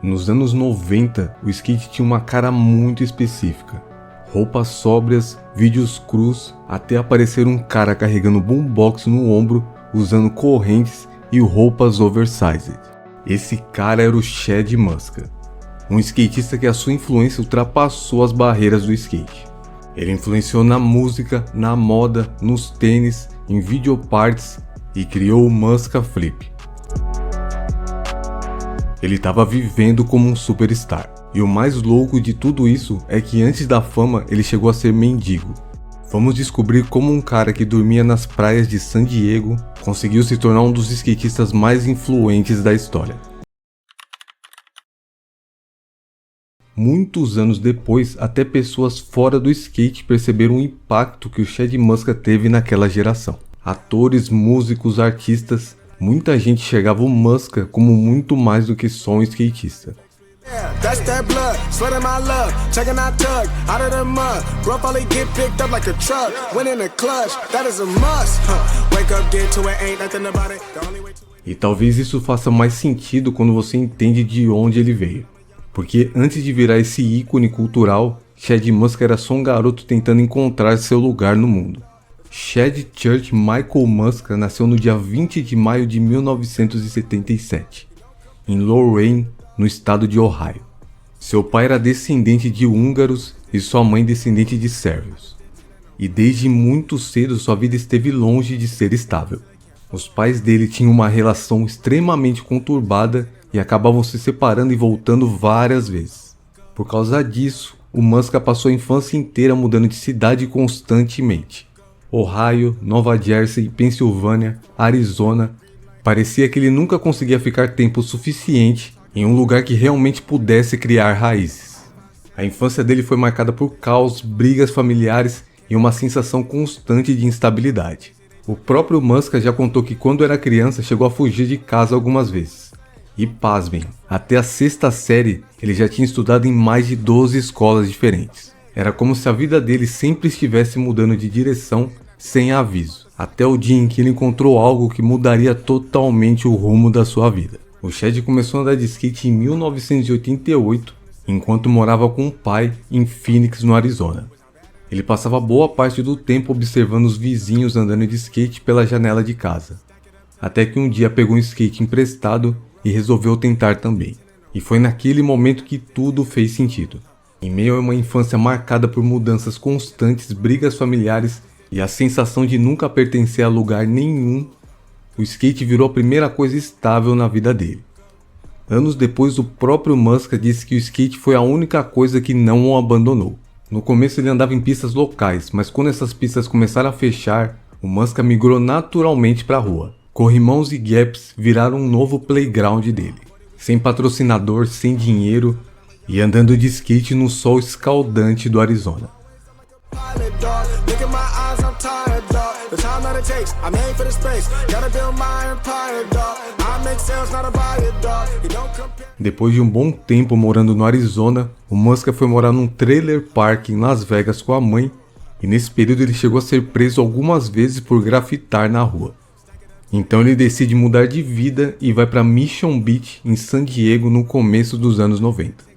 Nos anos 90, o skate tinha uma cara muito específica. Roupas sóbrias, vídeos crus, até aparecer um cara carregando boombox no ombro, usando correntes e roupas oversized. Esse cara era o Chad Muska, um skatista que a sua influência ultrapassou as barreiras do skate. Ele influenciou na música, na moda, nos tênis, em videoparts e criou o Muska Flip. Ele estava vivendo como um superstar. E o mais louco de tudo isso é que antes da fama ele chegou a ser mendigo. Vamos descobrir como um cara que dormia nas praias de San Diego conseguiu se tornar um dos skatistas mais influentes da história. Muitos anos depois, até pessoas fora do skate perceberam o impacto que o Chad Muska teve naquela geração. Atores, músicos, artistas, muita gente chegava o Muska como muito mais do que só um skatista. E talvez isso faça mais sentido quando você entende de onde ele veio. Porque antes de virar esse ícone cultural, Chad Muska era só um garoto tentando encontrar seu lugar no mundo. Chad Church Michael Muska nasceu no dia 20 de maio de 1977, em Lorain, no estado de Ohio. Seu pai era descendente de húngaros e sua mãe descendente de sérvios. E desde muito cedo sua vida esteve longe de ser estável. Os pais dele tinham uma relação extremamente conturbada e acabavam se separando e voltando várias vezes. Por causa disso, o Muska passou a infância inteira mudando de cidade constantemente. Ohio, Nova Jersey, Pensilvânia, Arizona. Parecia que ele nunca conseguia ficar tempo suficiente em um lugar que realmente pudesse criar raízes. A infância dele foi marcada por caos, brigas familiares e uma sensação constante de instabilidade. O próprio Muska já contou que quando era criança chegou a fugir de casa algumas vezes. E pasmem, até a 6ª série ele já tinha estudado em mais de 12 escolas diferentes. Era como se a vida dele sempre estivesse mudando de direção sem aviso, até o dia em que ele encontrou algo que mudaria totalmente o rumo da sua vida. O Chad começou a andar de skate em 1988, enquanto morava com o pai em Phoenix, no Arizona. Ele passava boa parte do tempo observando os vizinhos andando de skate pela janela de casa, até que um dia pegou um skate emprestado e resolveu tentar também. E foi naquele momento que tudo fez sentido. Em meio a uma infância marcada por mudanças constantes, brigas familiares e a sensação de nunca pertencer a lugar nenhum, o skate virou a primeira coisa estável na vida dele. Anos depois, o próprio Muska disse que o skate foi a única coisa que não o abandonou. No começo ele andava em pistas locais, mas quando essas pistas começaram a fechar, o Muska migrou naturalmente para a rua. Corrimãos e gaps viraram um novo playground dele. Sem patrocinador, sem dinheiro e andando de skate no sol escaldante do Arizona. Depois de um bom tempo morando no Arizona, o Muska foi morar num trailer park em Las Vegas com a mãe, e nesse período ele chegou a ser preso algumas vezes por grafitar na rua. Então ele decide mudar de vida e vai para Mission Beach, em San Diego, no começo dos anos 90.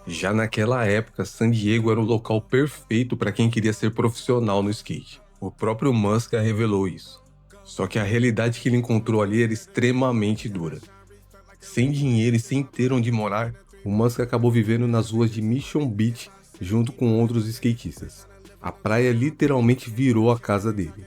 Já naquela época, San Diego era o local perfeito para quem queria ser profissional no skate. O próprio Muska revelou isso. Só que a realidade que ele encontrou ali era extremamente dura. Sem dinheiro e sem ter onde morar, o Muska acabou vivendo nas ruas de Mission Beach junto com outros skatistas. A praia literalmente virou a casa dele.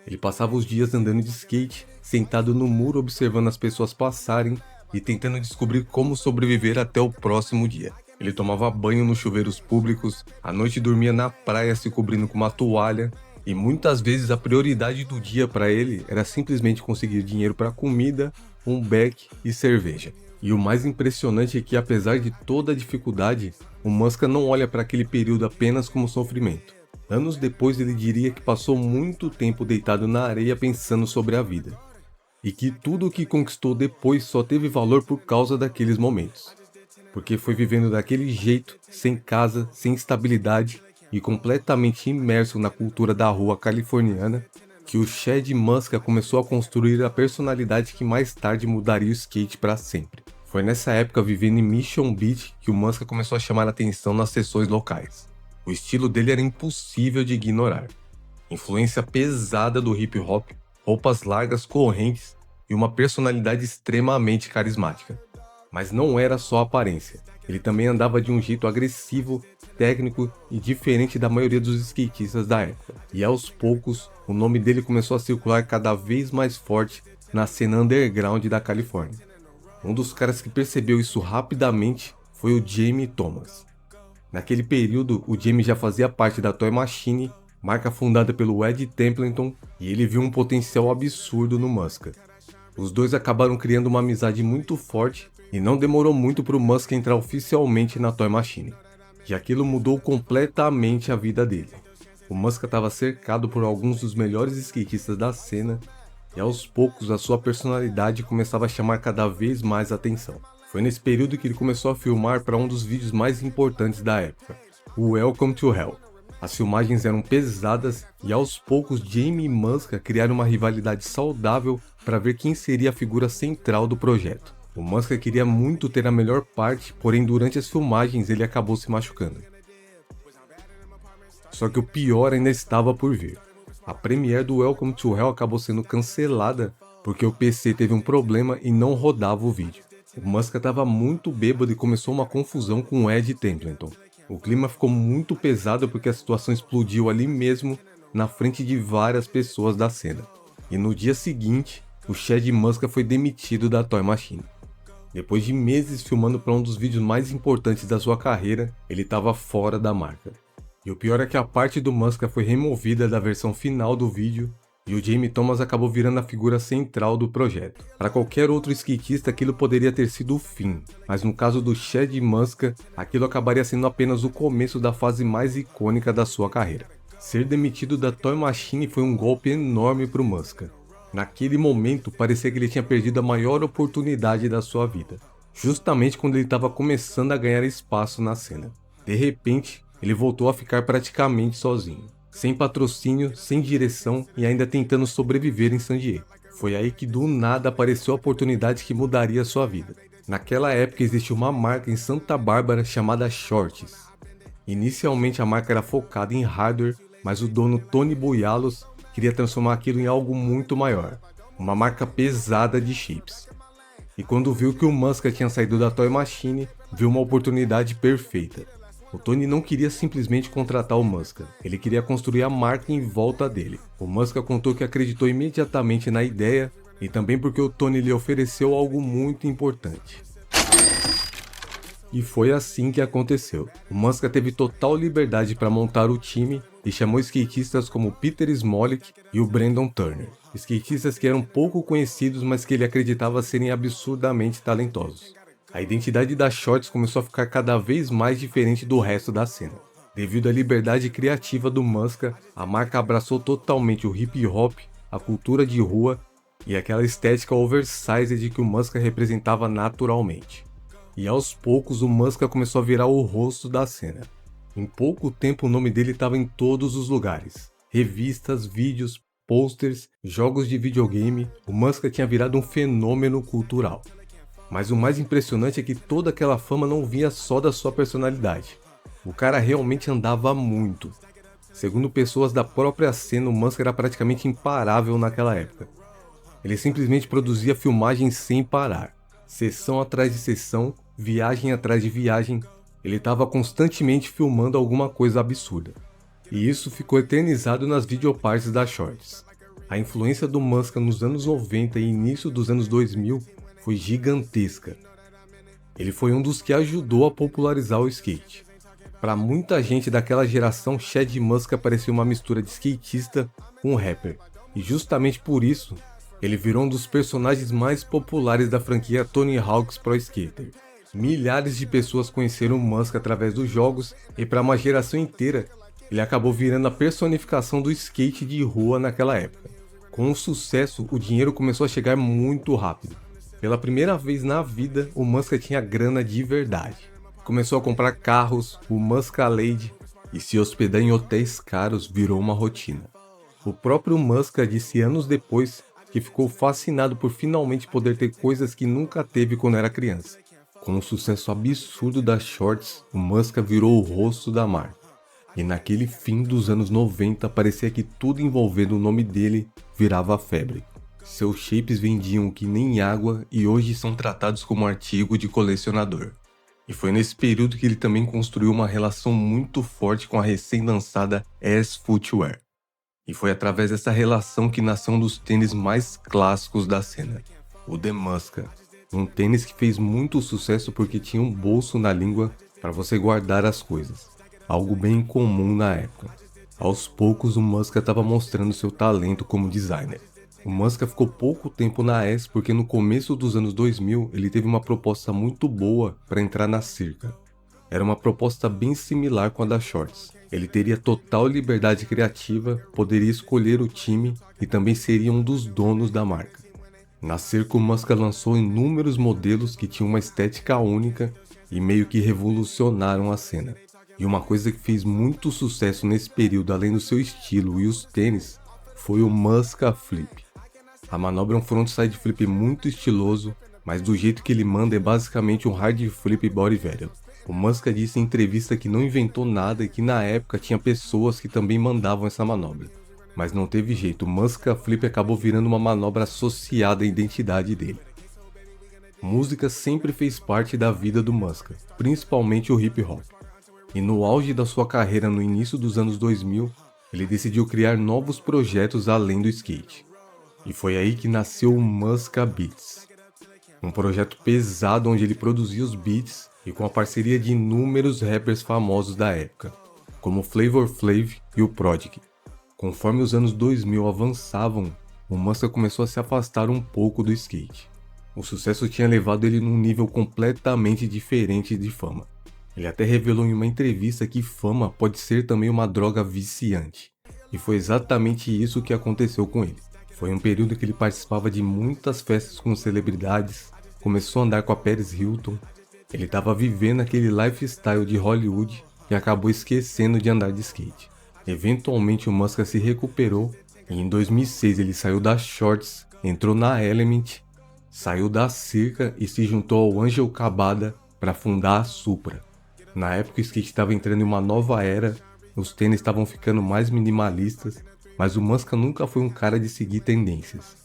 Ele passava os dias andando de skate, sentado no muro observando as pessoas passarem e tentando descobrir como sobreviver até o próximo dia. Ele tomava banho nos chuveiros públicos, à noite dormia na praia se cobrindo com uma toalha, e muitas vezes a prioridade do dia para ele era simplesmente conseguir dinheiro para comida, um beck e cerveja. E o mais impressionante é que, apesar de toda a dificuldade, o Muska não olha para aquele período apenas como sofrimento. Anos depois ele diria que passou muito tempo deitado na areia pensando sobre a vida. E que tudo o que conquistou depois só teve valor por causa daqueles momentos. Porque foi vivendo daquele jeito, sem casa, sem estabilidade e completamente imerso na cultura da rua californiana, que o Chad Muska começou a construir a personalidade que mais tarde mudaria o skate para sempre. Foi nessa época, vivendo em Mission Beach, que o Muska começou a chamar a atenção nas sessões locais. O estilo dele era impossível de ignorar. Influência pesada do hip hop, roupas largas correntes e uma personalidade extremamente carismática. Mas não era só a aparência, ele também andava de um jeito agressivo, técnico e diferente da maioria dos skatistas da época. E aos poucos, o nome dele começou a circular cada vez mais forte na cena underground da Califórnia. Um dos caras que percebeu isso rapidamente foi o Jamie Thomas. Naquele período, o Jamie já fazia parte da Toy Machine, marca fundada pelo Ed Templeton, e ele viu um potencial absurdo no Muska. Os dois acabaram criando uma amizade muito forte e não demorou muito para o Muska entrar oficialmente na Toy Machine. E aquilo mudou completamente a vida dele. O Muska estava cercado por alguns dos melhores skatistas da cena e aos poucos a sua personalidade começava a chamar cada vez mais atenção. Foi nesse período que ele começou a filmar para um dos vídeos mais importantes da época, o Welcome to Hell. As filmagens eram pesadas e aos poucos Jamie e Muska criaram uma rivalidade saudável para ver quem seria a figura central do projeto. O Muska queria muito ter a melhor parte, porém durante as filmagens ele acabou se machucando. Só que o pior ainda estava por vir. A premiere do Welcome to Hell acabou sendo cancelada porque o PC teve um problema e não rodava o vídeo. O Muska estava muito bêbado e começou uma confusão com o Ed Templeton. O clima ficou muito pesado porque a situação explodiu ali mesmo, na frente de várias pessoas da cena. E no dia seguinte, o Chad Muska foi demitido da Toy Machine. Depois de meses filmando para um dos vídeos mais importantes da sua carreira, ele estava fora da marca. E o pior é que a parte do Muska foi removida da versão final do vídeo e o Jamie Thomas acabou virando a figura central do projeto. Para qualquer outro skatista aquilo poderia ter sido o fim, mas no caso do Chad Muska, aquilo acabaria sendo apenas o começo da fase mais icônica da sua carreira. Ser demitido da Toy Machine foi um golpe enorme para o Muska. Naquele momento parecia que ele tinha perdido a maior oportunidade da sua vida, justamente quando ele estava começando a ganhar espaço na cena. De repente, ele voltou a ficar praticamente sozinho. Sem patrocínio, sem direção e ainda tentando sobreviver em San Diego. Foi aí que do nada apareceu a oportunidade que mudaria sua vida. Naquela época existia uma marca em Santa Bárbara chamada Shorts. Inicialmente a marca era focada em hardware, mas o dono Tony Boyalos queria transformar aquilo em algo muito maior, uma marca pesada de chips. E quando viu que o Muska tinha saído da Toy Machine, viu uma oportunidade perfeita. O Tony não queria simplesmente contratar o Muska, ele queria construir a marca em volta dele. O Muska contou que acreditou imediatamente na ideia e também porque o Tony lhe ofereceu algo muito importante. E foi assim que aconteceu. O Muska teve total liberdade para montar o time e chamou skatistas como Peter Smolik e o Brandon Turner. Skatistas que eram pouco conhecidos, mas que ele acreditava serem absurdamente talentosos. A identidade da Shorts começou a ficar cada vez mais diferente do resto da cena. Devido à liberdade criativa do Muska, a marca abraçou totalmente o hip hop, a cultura de rua e aquela estética oversized que o Muska representava naturalmente. E aos poucos o Muska começou a virar o rosto da cena. Em pouco tempo o nome dele estava em todos os lugares. Revistas, vídeos, posters, jogos de videogame, o Muska tinha virado um fenômeno cultural. Mas o mais impressionante é que toda aquela fama não vinha só da sua personalidade. O cara realmente andava muito. Segundo pessoas da própria cena, o Muska era praticamente imparável naquela época. Ele simplesmente produzia filmagens sem parar. Sessão atrás de sessão, viagem atrás de viagem, ele estava constantemente filmando alguma coisa absurda. E isso ficou eternizado nas videopartes da Shorts. A influência do Muska nos anos 90 e início dos anos 2000 foi gigantesca. Ele foi um dos que ajudou a popularizar o skate. Para muita gente daquela geração, Chad Muska parecia uma mistura de skatista com rapper. E justamente por isso, ele virou um dos personagens mais populares da franquia Tony Hawk's Pro Skater. Milhares de pessoas conheceram o Muska através dos jogos e para uma geração inteira, ele acabou virando a personificação do skate de rua naquela época. Com o sucesso, o dinheiro começou a chegar muito rápido. Pela primeira vez na vida, o Muska tinha grana de verdade. Começou a comprar carros, o Muscalade, e se hospedar em hotéis caros virou uma rotina. O próprio Muska disse anos depois que ficou fascinado por finalmente poder ter coisas que nunca teve quando era criança. Com o sucesso absurdo das shorts, o Muska virou o rosto da marca. E naquele fim dos anos 90 parecia que tudo envolvendo o nome dele virava febre. Seus shapes vendiam que nem água e hoje são tratados como artigo de colecionador. E foi nesse período que ele também construiu uma relação muito forte com a recém-lançada Ace Footwear. E foi através dessa relação que nasceu um dos tênis mais clássicos da cena, o The Muska. Um tênis que fez muito sucesso porque tinha um bolso na língua para você guardar as coisas, algo bem incomum na época. Aos poucos o Muska estava mostrando seu talento como designer. O Muska ficou pouco tempo na Ace porque no começo dos anos 2000 ele teve uma proposta muito boa para entrar na Circa. Era uma proposta bem similar com a da Shorts. Ele teria total liberdade criativa, poderia escolher o time e também seria um dos donos da marca. Na Circa o Muska lançou inúmeros modelos que tinham uma estética única e meio que revolucionaram a cena. E uma coisa que fez muito sucesso nesse período, além do seu estilo e os tênis, foi o Muska Flip. A manobra é um frontside flip muito estiloso, mas do jeito que ele manda é basicamente um hard flip body velho. O Muska disse em entrevista que não inventou nada e que na época tinha pessoas que também mandavam essa manobra. Mas não teve jeito, o Muska Flip acabou virando uma manobra associada à identidade dele. Música sempre fez parte da vida do Muska, principalmente o hip hop. E no auge da sua carreira no início dos anos 2000, ele decidiu criar novos projetos além do skate. E foi aí que nasceu o Muska Beats, um projeto pesado onde ele produzia os beats e com a parceria de inúmeros rappers famosos da época, como Flavor Flav e o Prodigy. Conforme os anos 2000 avançavam, o Muska começou a se afastar um pouco do skate. O sucesso tinha levado ele num nível completamente diferente de fama. Ele até revelou em uma entrevista que fama pode ser também uma droga viciante. E foi exatamente isso que aconteceu com ele. Foi um período que ele participava de muitas festas com celebridades, começou a andar com a Paris Hilton, ele estava vivendo aquele lifestyle de Hollywood e acabou esquecendo de andar de skate. Eventualmente o Muska se recuperou e em 2006 ele saiu da Shorts, entrou na Element, saiu da Circa e se juntou ao Angel Cabada para fundar a Supra. Na época o skate estava entrando em uma nova era, os tênis estavam ficando mais minimalistas, mas o Muska nunca foi um cara de seguir tendências.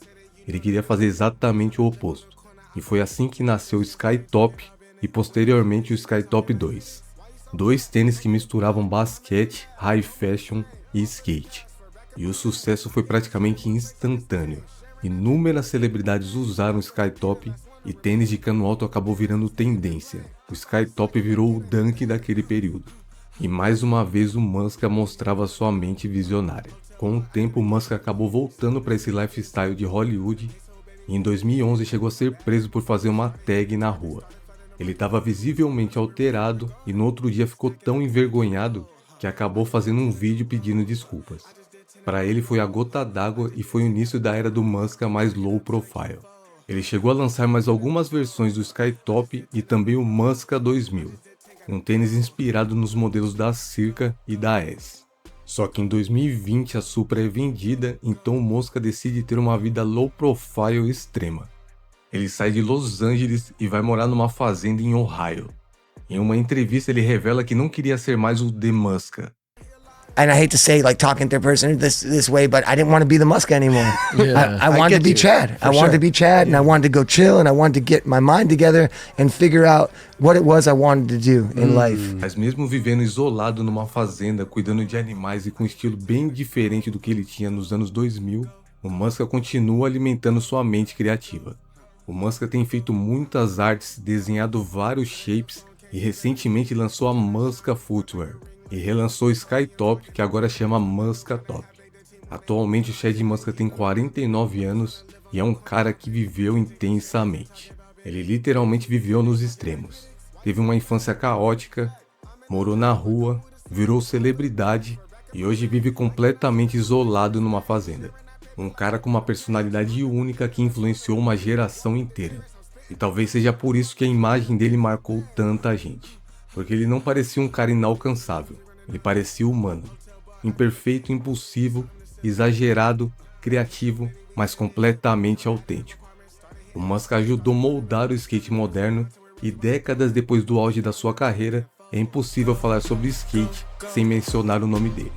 Ele queria fazer exatamente o oposto. E foi assim que nasceu o Skytop e posteriormente o Skytop 2. Dois tênis que misturavam basquete, high fashion e skate. E o sucesso foi praticamente instantâneo. Inúmeras celebridades usaram o Skytop e tênis de cano alto acabou virando tendência. O Skytop virou o Dunk daquele período. E mais uma vez o Muska mostrava sua mente visionária. Com o tempo, o Muska acabou voltando para esse lifestyle de Hollywood e em 2011 chegou a ser preso por fazer uma tag na rua. Ele estava visivelmente alterado e no outro dia ficou tão envergonhado que acabou fazendo um vídeo pedindo desculpas. Para ele foi a gota d'água e foi o início da era do Muska mais low profile. Ele chegou a lançar mais algumas versões do Skytop e também o Muska 2000, um tênis inspirado nos modelos da Circa e da Ace. Só que em 2020 a Supra é vendida, então o Muska decide ter uma vida low profile extrema. Ele sai de Los Angeles e vai morar numa fazenda em Ohio. Em uma entrevista ele revela que não queria ser mais o The Muska. And I hate to say, like, talking third person this way, but I didn't want to be the Muska anymore. Yeah, I wanted to be Chad. I wanted to be Chad, and I wanted to go chill, and I wanted to get my mind together and figure out what it was I wanted to do in life. Mas mesmo vivendo isolado numa fazenda, cuidando de animais e com um estilo bem diferente do que ele tinha nos anos 2000, o Muska continua alimentando sua mente criativa. O Muska tem feito muitas artes, desenhado vários shapes e recentemente lançou a Muska Footwear e relançou o Skytop, que agora chama Muska Top. Atualmente o Chad Muska tem 49 anos e é um cara que viveu intensamente. Ele literalmente viveu nos extremos. Teve uma infância caótica, morou na rua, virou celebridade e hoje vive completamente isolado numa fazenda. Um cara com uma personalidade única que influenciou uma geração inteira. E talvez seja por isso que a imagem dele marcou tanta gente. Porque ele não parecia um cara inalcançável, ele parecia humano, imperfeito, impulsivo, exagerado, criativo, mas completamente autêntico. O Muska ajudou a moldar o skate moderno E décadas depois do auge da sua carreira, é impossível falar sobre skate sem mencionar o nome dele.